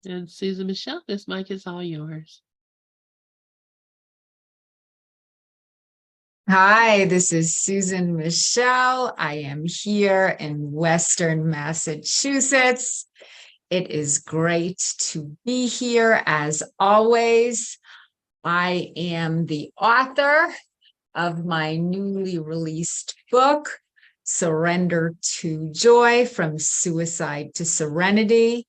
And Susan Michelle, this mic is all yours. Hi, this is Susan Michel. I am here in Western Massachusetts. It is great to be here as always. I am the author of my newly released book, Surrender to Joy: From Suicide to Serenity.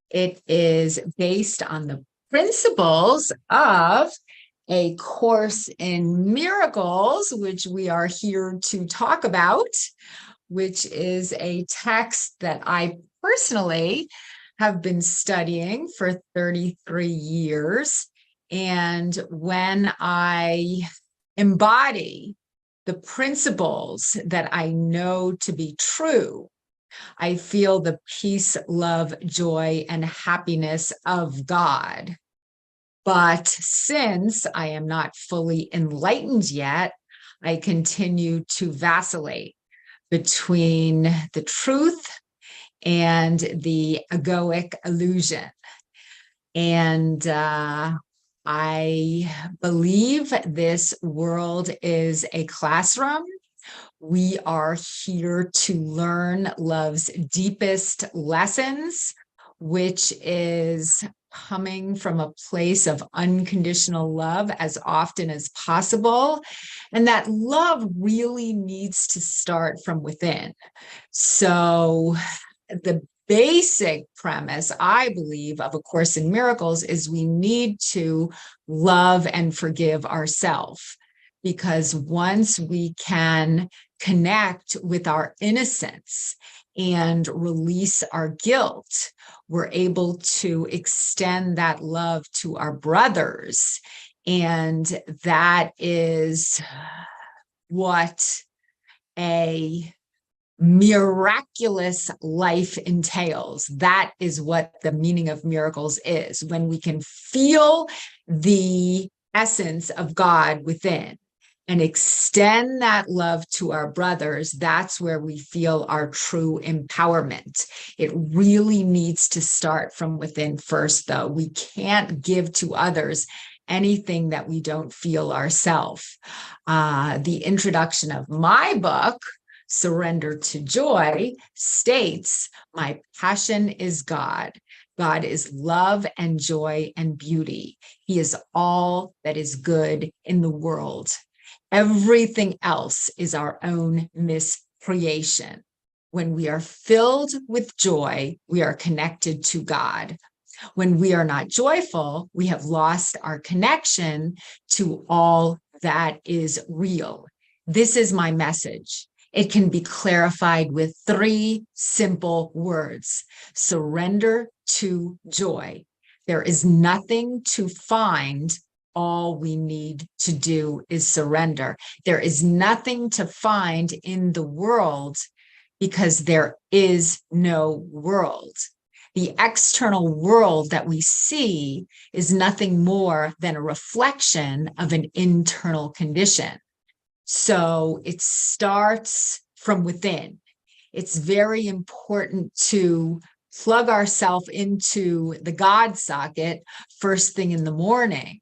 It is based on the principles of A Course in Miracles, which we are here to talk about, which is a text that I personally have been studying for 33 years. And when I embody the principles that I know to be true, I feel the peace, love, joy, and happiness of God. But since I am not fully enlightened yet, I continue to vacillate between the truth and the egoic illusion. And I believe this world is a classroom. We are here to learn love's deepest lessons, which is coming from a place of unconditional love as often as possible. And that love really needs to start from within. So the basic premise, I believe, of A Course in Miracles is we need to love and forgive ourselves. Because once we can connect with our innocence and release our guilt, we're able to extend that love to our brothers. And that is what a miraculous life entails. That is what the meaning of miracles is, when we can feel the essence of God within and extend that love to our brothers. That's where we feel our true empowerment. It really needs to start from within first, though. We can't give to others anything that we don't feel ourselves. The introduction of my book, Surrender to Joy, states, my passion is God. God is love and joy and beauty. He is all that is good in the world. Everything else is our own miscreation. When we are filled with joy, we are connected to God. When we are not joyful, we have lost our connection to all that is real. This is my message. It can be clarified with 3 simple words: surrender to joy. There is nothing to find. All we need to do is surrender. There is nothing to find in the world because there is no world. The external world that we see is nothing more than a reflection of an internal condition. So it starts from within. It's very important to plug ourselves into the God socket first thing in the morning.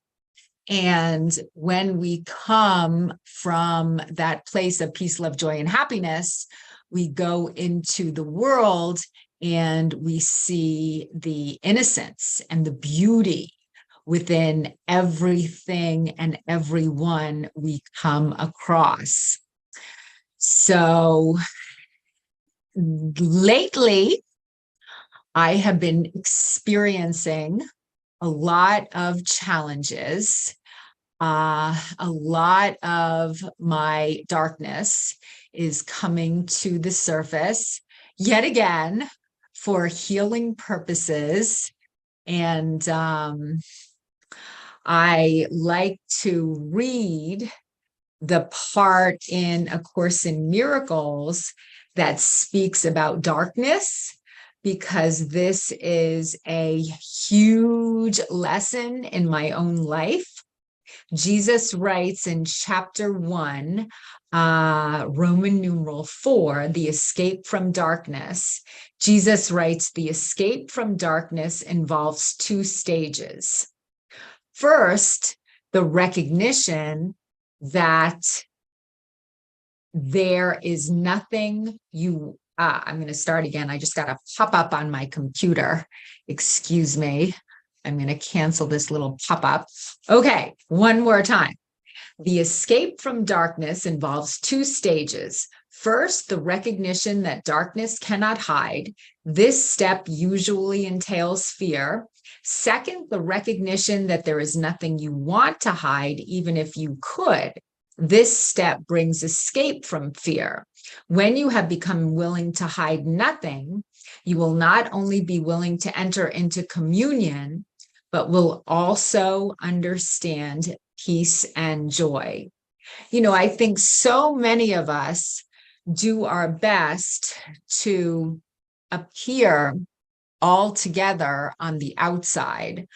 And when we come from that place of peace, love, joy, and happiness, we go into the world and we see the innocence and the beauty within everything and everyone we come across. So lately, I have been experiencing a lot of challenges. A lot of my darkness is coming to the surface yet again for healing purposes. And I like to read the part in A Course in Miracles that speaks about darkness, because this is a huge lesson in my own life. Jesus writes in chapter 1, Roman numeral 4, the escape from darkness. Jesus writes, the escape from darkness involves two stages. First, the recognition that there is nothing I'm going to start again. I just got a pop up on my computer. Excuse me. I'm going to cancel this little pop up. Okay, one more time. The escape from darkness involves two stages. First, the recognition that darkness cannot hide. This step usually entails fear. Second, the recognition that there is nothing you want to hide, even if you could. This step brings escape from fear. When you have become willing to hide nothing, you will not only be willing to enter into communion, but will also understand peace and joy. I think so many of us do our best to appear all together on the outside.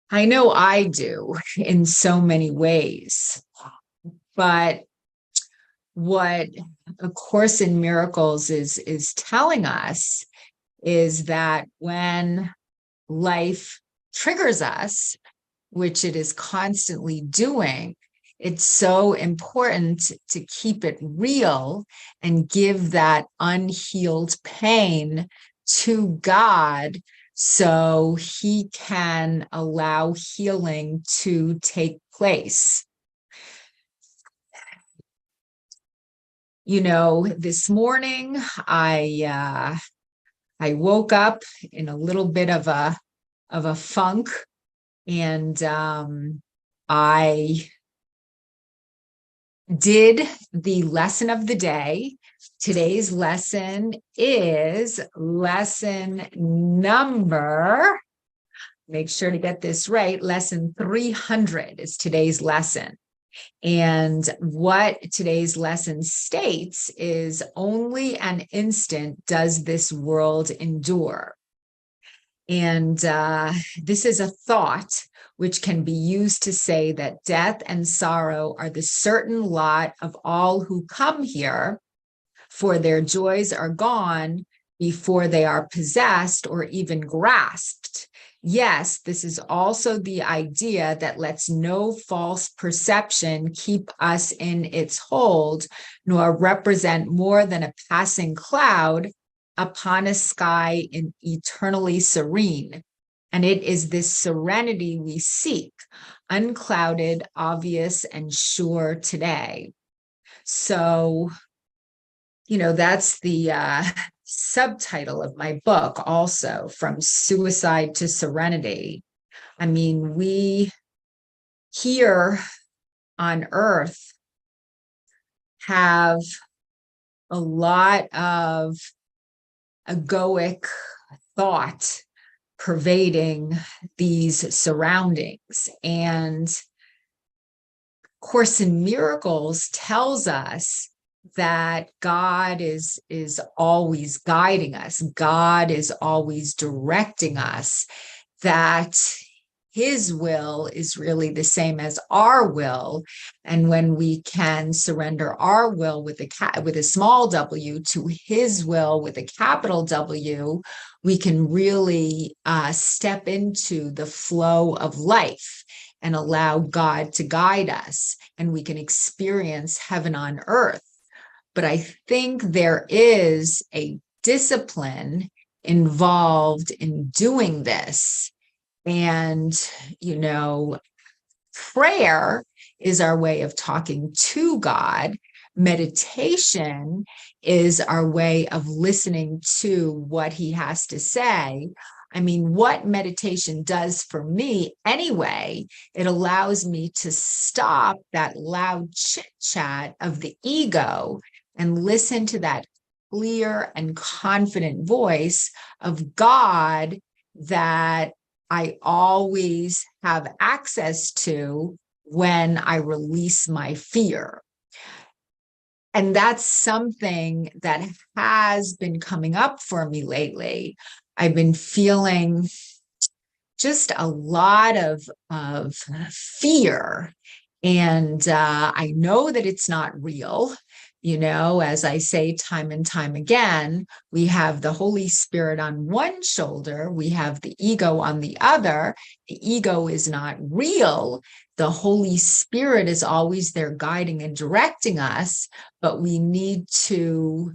I know I do in so many ways. But what A Course in Miracles is telling us is that when life triggers us, which it is constantly doing, it's so important to keep it real and give that unhealed pain to God so He can allow healing to take place. This morning I woke up in a little bit of a funk, and I did the lesson of the day. Today's lesson is lesson number, make sure to get this right, lesson 300 is today's lesson. And what today's lesson states is only an instant does this world endure. And this is a thought which can be used to say that death and sorrow are the certain lot of all who come here, for their joys are gone before they are possessed or even grasped. Yes, this is also the idea that lets no false perception keep us in its hold, nor represent more than a passing cloud upon a sky eternally serene. And it is this serenity we seek, unclouded, obvious, and sure today. So, that's the subtitle of my book also, From Suicide to Serenity. I mean, we here on earth have a lot of egoic thought pervading these surroundings. And Course in Miracles tells us that God is always guiding us. God is always directing us, that His will is really the same as our will. And when we can surrender our will with a small w to His will with a capital W, we can really step into the flow of life and allow God to guide us, and we can experience heaven on earth. But I think there is a discipline involved in doing this. And, prayer is our way of talking to God. Meditation is our way of listening to what He has to say. I mean, what meditation does for me anyway, it allows me to stop that loud chit-chat of the ego and listen to that clear and confident voice of God that I always have access to when I release my fear. And that's something that has been coming up for me lately. I've been feeling just a lot of fear. And I know that it's not real, As I say time and time again, we have the Holy Spirit on one shoulder, we have the ego on the other. The ego is not real. The Holy Spirit is always there guiding and directing us, but we need to,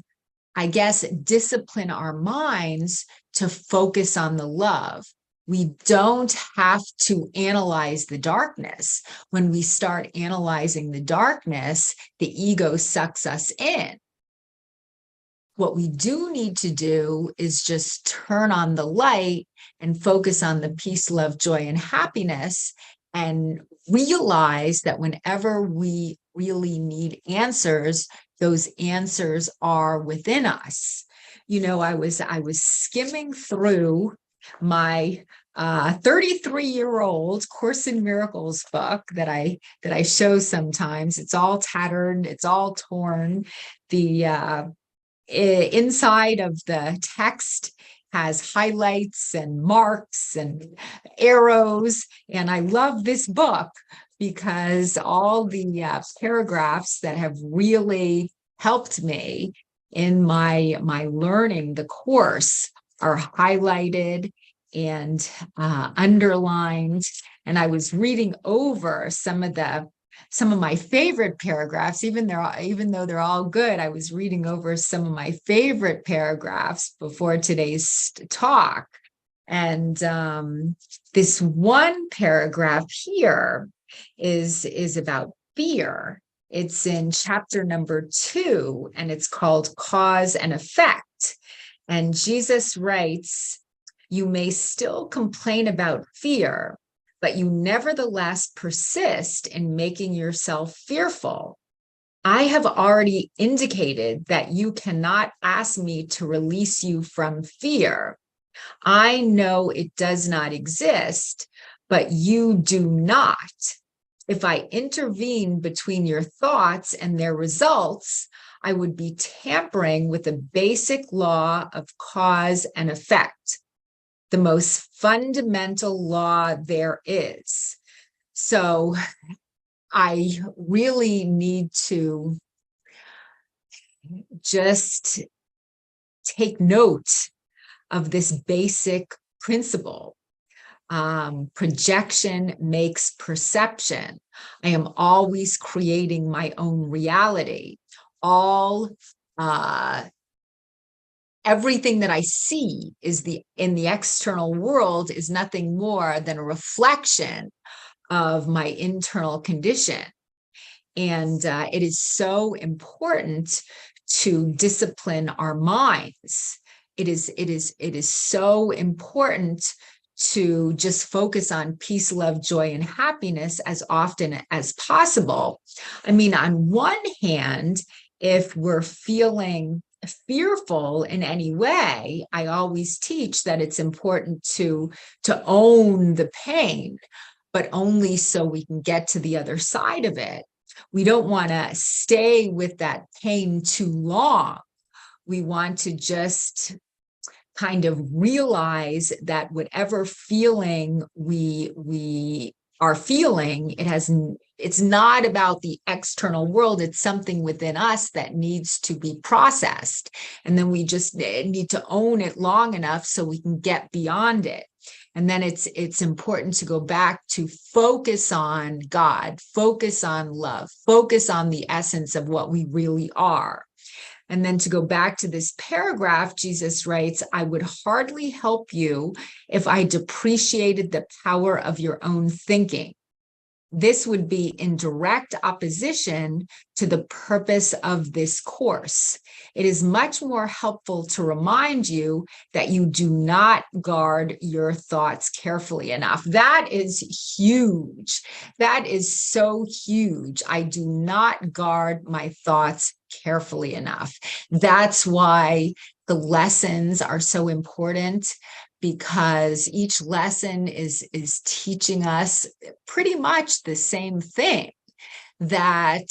I guess, discipline our minds to focus on the love. We don't have to analyze the darkness. When we start analyzing the darkness, the ego sucks us in. What we do need to do is just turn on the light and focus on the peace, love, joy, and happiness, and realize that whenever we really need answers, those answers are within us. I was skimming through my 33-year-old Course in Miracles book that I show sometimes. It's all tattered, it's all torn. The inside of the text has highlights and marks and arrows, and I love this book because all the paragraphs that have really helped me in my learning the course are highlighted and underlined. And I was reading over some of my favorite paragraphs, even though they're all good. I was reading over some of my favorite paragraphs before today's talk. And this one paragraph here is about fear. It's in chapter number 2, and it's called Cause and Effect. And Jesus writes, "You may still complain about fear, but you nevertheless persist in making yourself fearful. I have already indicated that you cannot ask me to release you from fear. I know it does not exist, but you do not. If I intervene between your thoughts and their results, I would be tampering with the basic law of cause and effect, the most fundamental law there is." So I really need to just take note of this basic principle. Projection makes perception. I am always creating my own reality. Everything that I see in the external world is nothing more than a reflection of my internal condition. And it is so important to discipline our minds. It is so important to just focus on peace, love, joy, and happiness as often as possible. I mean, on one hand, if we're feeling fearful in any way, I always teach that it's important to own the pain, but only so we can get to the other side of it. We don't want to stay with that pain too long. We want to just kind of realize that whatever feeling we are feeling, it's not about the external world. It's something within us that needs to be processed. And then we just need to own it long enough so we can get beyond it. And then it's important to go back to focus on God, focus on love, focus on the essence of what we really are. And then to go back to this paragraph, Jesus writes, "I would hardly help you if I depreciated the power of your own thinking. This would be in direct opposition to the purpose of this course. It is much more helpful to remind you that you do not guard your thoughts carefully enough." That is huge. That is so huge. I do not guard my thoughts carefully enough. That's why the lessons are so important, because each lesson is teaching us pretty much the same thing, that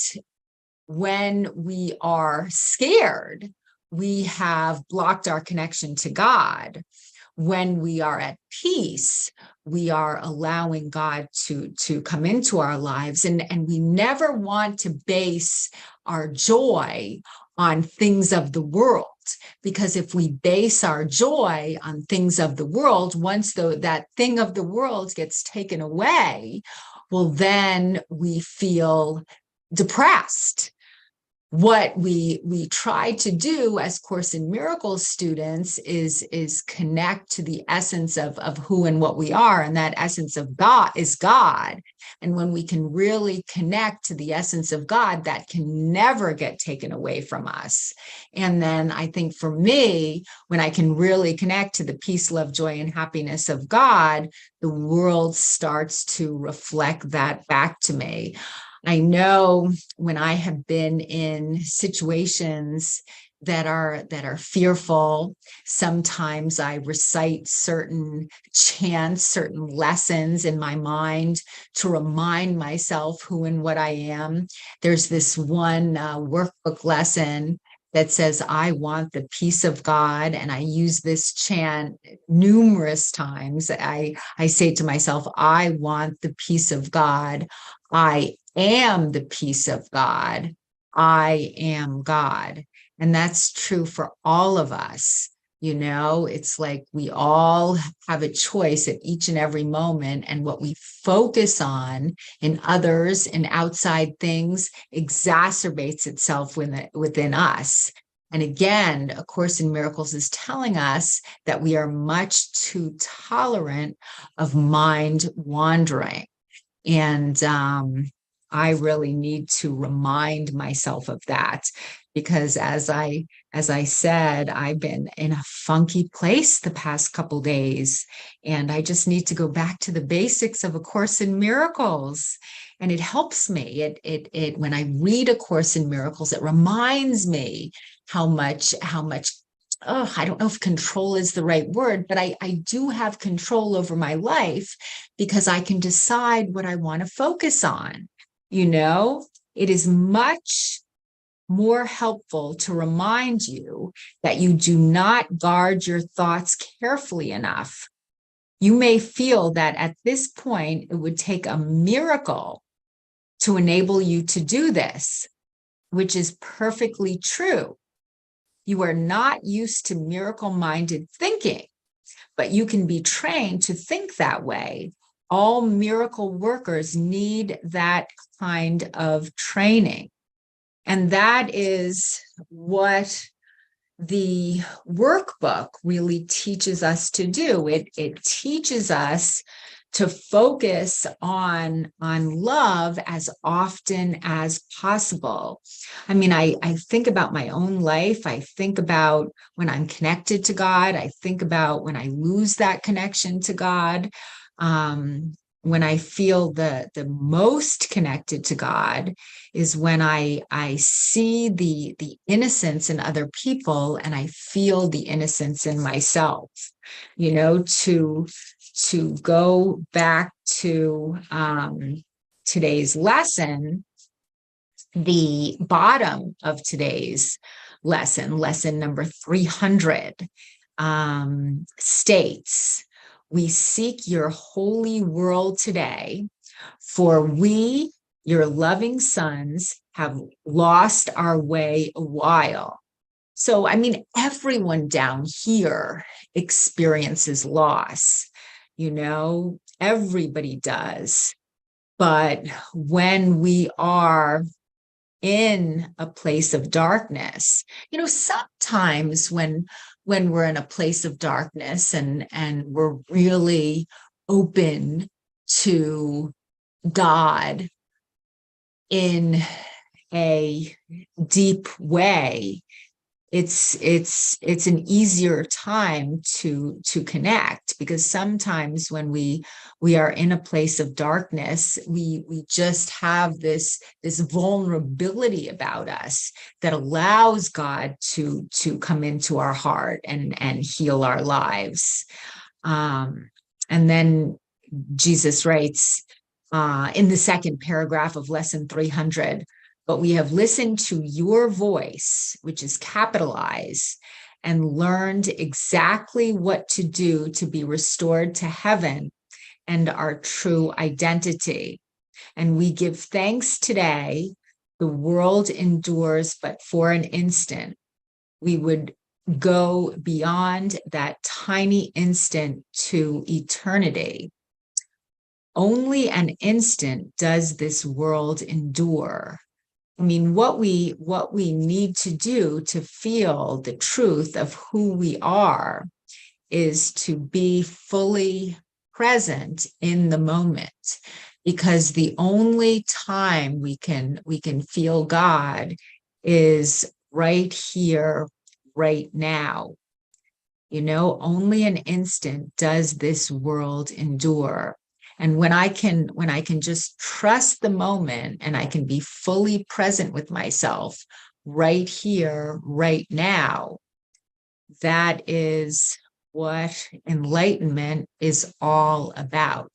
when we are scared, we have blocked our connection to God. when we are at peace, we are allowing God to come into our lives. And we never want to base our joy on things of the world, because if we base our joy on things of the world, once that thing of the world gets taken away, well, then we feel depressed. What we try to do as Course in Miracles students is connect to the essence of who and what we are, and that essence of God is God. And when we can really connect to the essence of God, that can never get taken away from us. And then I think for me, when I can really connect to the peace, love, joy, and happiness of God, the world starts to reflect that back to me. I know when I have been in situations that are fearful, sometimes I recite certain chants, certain lessons in my mind to remind myself who and what I am. There's this one workbook lesson that says, I want the peace of God. And I use this chant numerous times. I say to myself, I want the peace of God. I am the peace of God. I am God. And that's true for all of us. You know, it's like we all have a choice at each and every moment. And what we focus on in others and outside things exacerbates itself within us. And again, A Course in Miracles is telling us that we are much too tolerant of mind wandering. And I really need to remind myself of that, because as I said, I've been in a funky place the past couple days, and I just need to go back to the basics of A Course in Miracles. And it helps me. It when I read A Course in Miracles, it reminds me how much I don't know if control is the right word, but I do have control over my life, because I can decide what I want to focus on. You know, it is much more helpful to remind you that you do not guard your thoughts carefully enough. You may feel that at this point, it would take a miracle to enable you to do this, which is perfectly true. You are not used to miracle-minded thinking, but you can be trained to think that way. All miracle workers need that kind of training. And that is what the workbook really teaches us to do. It teaches us to focus on love as often as possible. I mean, I think about my own life. I think about when I'm connected to God. I think about when I lose that connection to God. When I feel the most connected to God is when I see the innocence in other people, and I feel the innocence in myself. You know, to go back to today's lesson, the bottom of today's lesson number 300, states, "We seek your holy world today, for we, your loving sons, have lost our way a while." So, I mean, everyone down here experiences loss, you know, everybody does. But when we are in a place of darkness, you know, sometimes when we're in a place of darkness and we're really open to God in a deep way, it's an easier time to connect, because sometimes when we are in a place of darkness, we just have this vulnerability about us that allows God to come into our heart and heal our lives. And then Jesus writes in the second paragraph of lesson 300, "But we have listened to your voice," which is capitalized, and learned exactly what to do to be restored to heaven and our true identity. And we give thanks today. The world endures but for an instant. We would go beyond that tiny instant to eternity. Only an instant does this world endure. I mean, what we need to do to feel the truth of who we are is to be fully present in the moment, because the only time we can feel God is right here, right now. You know, only an instant does this world endure. And when I can just trust the moment and I can be fully present with myself right here, right now, that is what enlightenment is all about.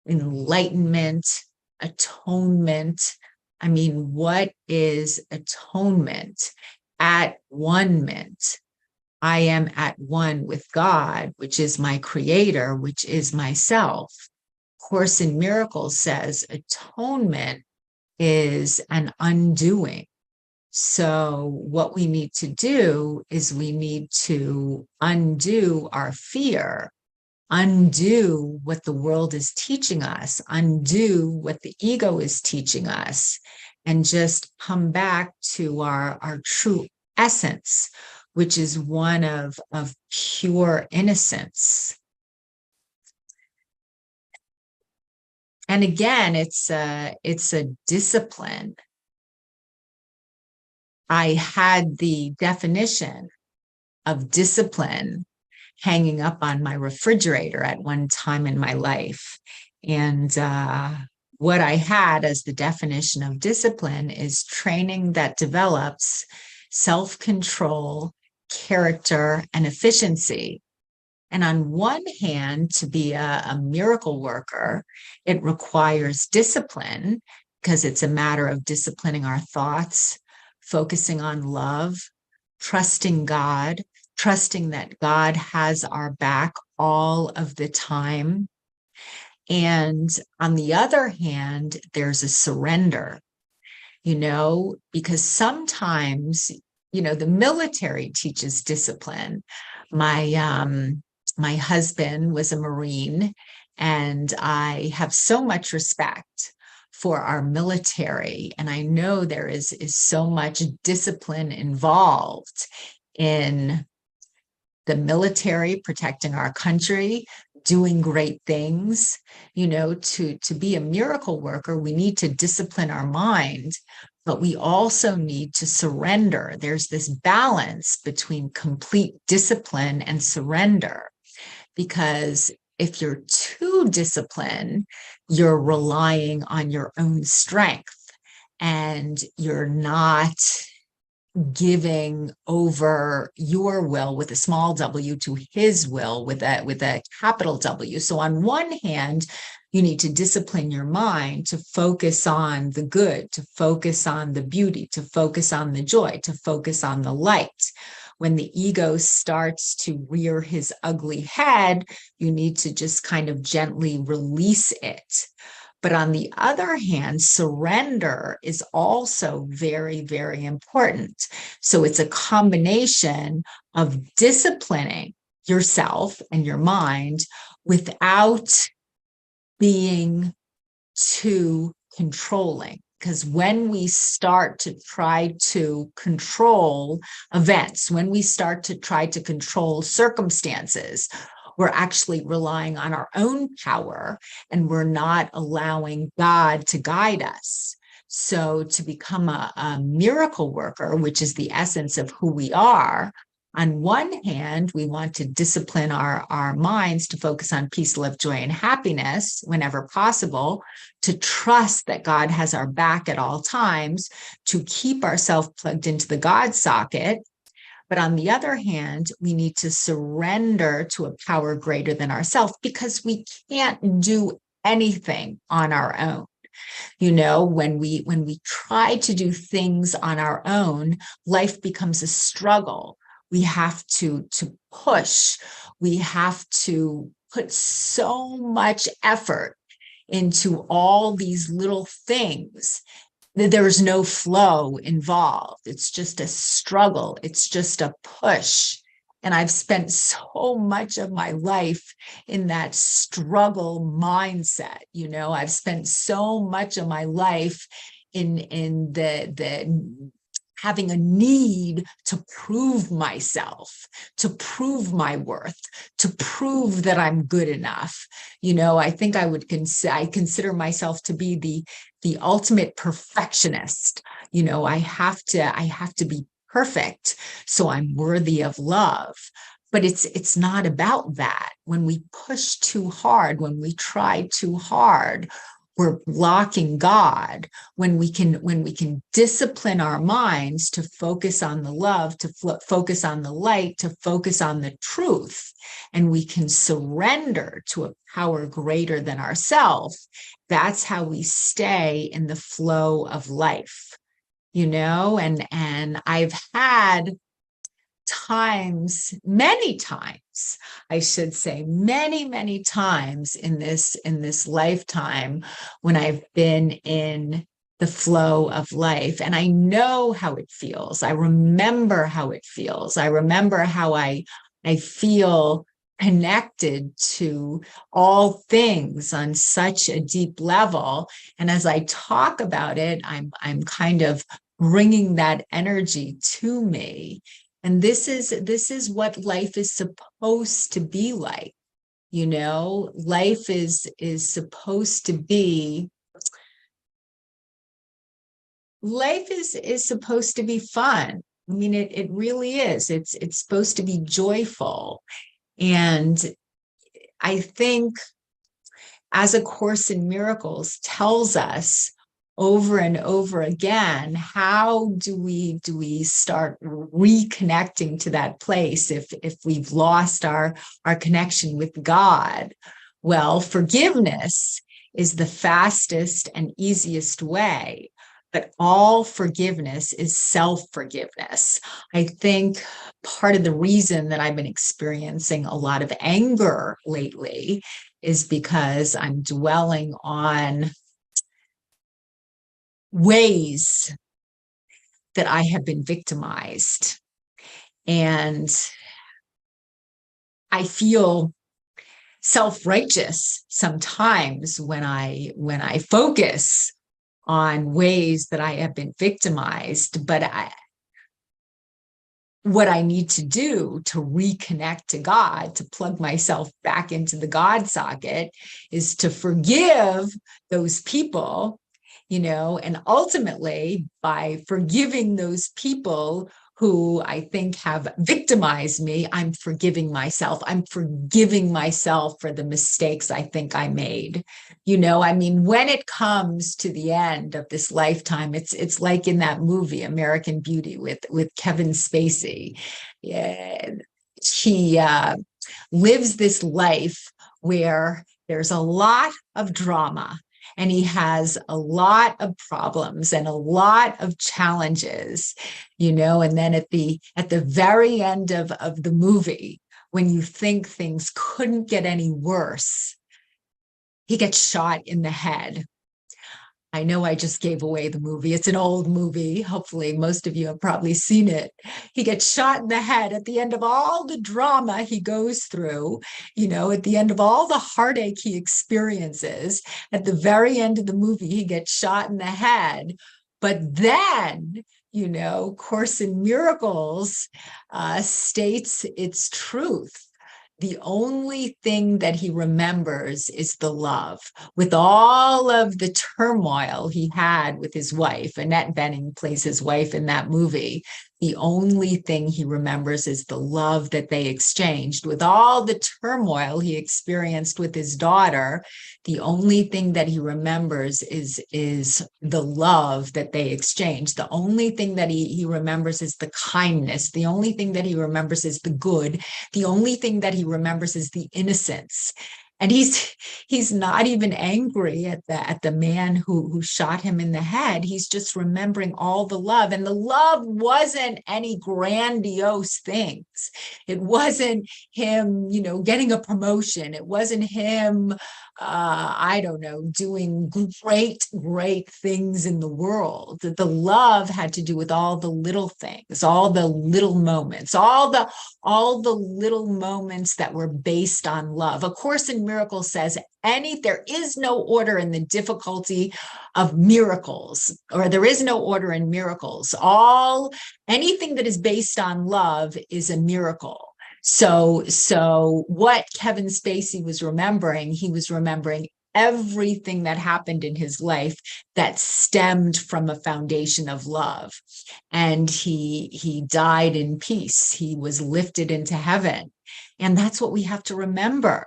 Enlightenment, atonement. I mean, what is atonement? At one-ment. I am at one with God, which is my creator, which is myself. Course in Miracles says atonement is an undoing. So what we need to do is we need to undo our fear, undo what the world is teaching us, undo what the ego is teaching us, and just come back to our true essence, which is one of pure innocence. And again, it's a discipline. I had the definition of discipline hanging up on my refrigerator at one time in my life. And what I had as the definition of discipline is training that develops self-control, character, and efficiency. And on one hand, to be a miracle worker, it requires discipline, because it's a matter of disciplining our thoughts, focusing on love, trusting God, trusting that God has our back all of the time. And on the other hand, there's a surrender, you know, because sometimes, you know, the military teaches discipline. My husband was a Marine, and I have so much respect for our military. And I know there is so much discipline involved in the military, protecting our country, doing great things. You know, to be a miracle worker, we need to discipline our mind, but we also need to surrender. There's this balance between complete discipline and surrender, because if you're too disciplined, you're relying on your own strength and you're not giving over your will with a small w to his will with a capital W. So on one hand, you need to discipline your mind to focus on the good, to focus on the beauty, to focus on the joy, to focus on the light. When the ego starts to rear his ugly head, you need to just kind of gently release it. But on the other hand, surrender is also very, very important. So it's a combination of disciplining yourself and your mind without being too controlling. Because when we start to try to control events, when we start to try to control circumstances, we're actually relying on our own power, and we're not allowing God to guide us. So to become a miracle worker, which is the essence of who we are, on one hand, we want to discipline our minds to focus on peace, love, joy, and happiness whenever possible, to trust that God has our back at all times, to keep ourselves plugged into the God socket. But on the other hand, we need to surrender to a power greater than ourselves, because we can't do anything on our own. You know, when we try to do things on our own, life becomes a struggle. we have to push, we have to put so much effort into all these little things that there's no flow involved. It's just a struggle. It's just a push. And I've spent so much of my life in that struggle mindset. I've spent so much of my life in the having a need to prove myself, to prove my worth, to prove that I'm good enough. I think I consider myself to be the ultimate perfectionist. I have to be perfect so I'm worthy of love. But it's not about that. When we push too hard, when we try too hard, we're blocking God. When we can discipline our minds to focus on the love, to focus on the light, to focus on the truth, and we can surrender to a power greater than ourselves, that's how we stay in the flow of life. And I've had many times, I should say, many times in this lifetime when I've been in the flow of life. And I know how it feels. I remember how it feels. I remember how I feel connected to all things on such a deep level. And as I talk about it, I'm kind of bringing that energy to me. And this is what life is supposed to be like. Life is supposed to be, life is supposed to be fun. I mean, it really is. It's supposed to be joyful. And I think, as A Course in Miracles tells us over and over again, how do we start reconnecting to that place if we've lost our connection with God? Well, forgiveness is the fastest and easiest way, but all forgiveness is self-forgiveness. I think part of the reason that I've been experiencing a lot of anger lately is because I'm dwelling on ways that I have been victimized. And I feel self-righteous sometimes when I focus on ways that I have been victimized. But what I need to do to reconnect to God, to plug myself back into the God socket, is to forgive those people, and ultimately by forgiving those people who I think have victimized me, I'm forgiving myself. I'm forgiving myself for the mistakes I think I made. I mean, when it comes to the end of this lifetime, it's like in that movie, American Beauty, with Kevin Spacey. Yeah, he lives this life where there's a lot of drama, and he has a lot of problems and a lot of challenges, and then at the very end of the movie, when you think things couldn't get any worse, he gets shot in the head. I know I just gave away the movie. It's an old movie. Hopefully, most of you have probably seen it. He gets shot in the head at the end of all the drama he goes through, at the end of all the heartache he experiences. At the very end of the movie, he gets shot in the head. But then, Course in Miracles states its truth. The only thing that he remembers is the love. With all of the turmoil he had with his wife, Annette Bening plays his wife in that movie, the only thing he remembers is the love that they exchanged. With all the turmoil he experienced with his daughter, the only thing that he remembers is the love that they exchanged. The only thing that he remembers is the kindness. The only thing that he remembers is the good. The only thing that he remembers is the innocence. And he's not even angry at the man who shot him in the head. He's just remembering all the love. And the love wasn't any grandiose things. It wasn't him, getting a promotion. It wasn't him, I don't know, doing great things in the world. The love had to do with all the little things, all the little moments, all the little moments that were based on love. A Course in Miracles says there is no order in the difficulty of miracles, or there is no order in miracles. Anything that is based on love is a miracle. So what Kevin Spacey was remembering, he was remembering everything that happened in his life that stemmed from a foundation of love. And he died in peace. He was lifted into heaven. And that's what we have to remember.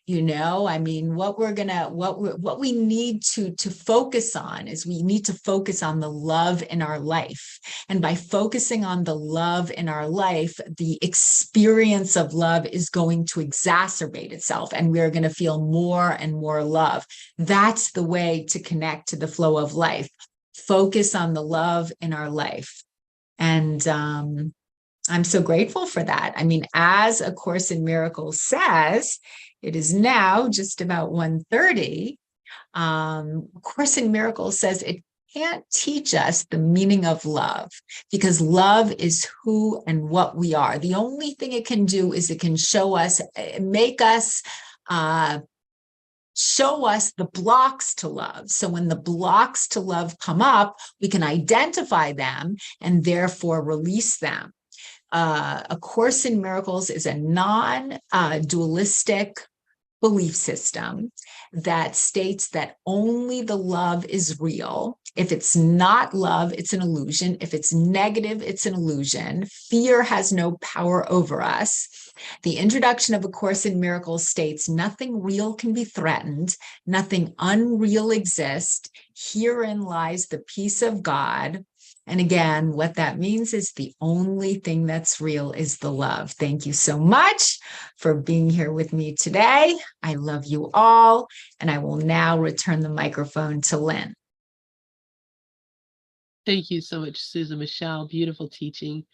I mean, what we need to focus on is we need to focus on the love in our life. And by focusing on the love in our life, the experience of love is going to exacerbate itself, and we're going to feel more and more love. That's the way to connect to the flow of life. Focus on the love in our life. And I'm so grateful for that. I mean, as A Course in Miracles says, it is now just about 1:30. Course in Miracles says it can't teach us the meaning of love, because love is who and what we are. The only thing it can do is it can show us, show us the blocks to love. So when the blocks to love come up, we can identify them and therefore release them. A Course in Miracles is a non-dualistic belief system that states that only the love is real. If it's not love, it's an illusion. If it's negative, it's an illusion. Fear has no power over us. The introduction of A Course in Miracles states nothing real can be threatened, nothing unreal exists. Herein lies the peace of God. And again, what that means is the only thing that's real is the love. Thank you so much for being here with me today. I love you all, and I will now return the microphone to Lynn. Thank you so much, Susan Michel. Beautiful teaching.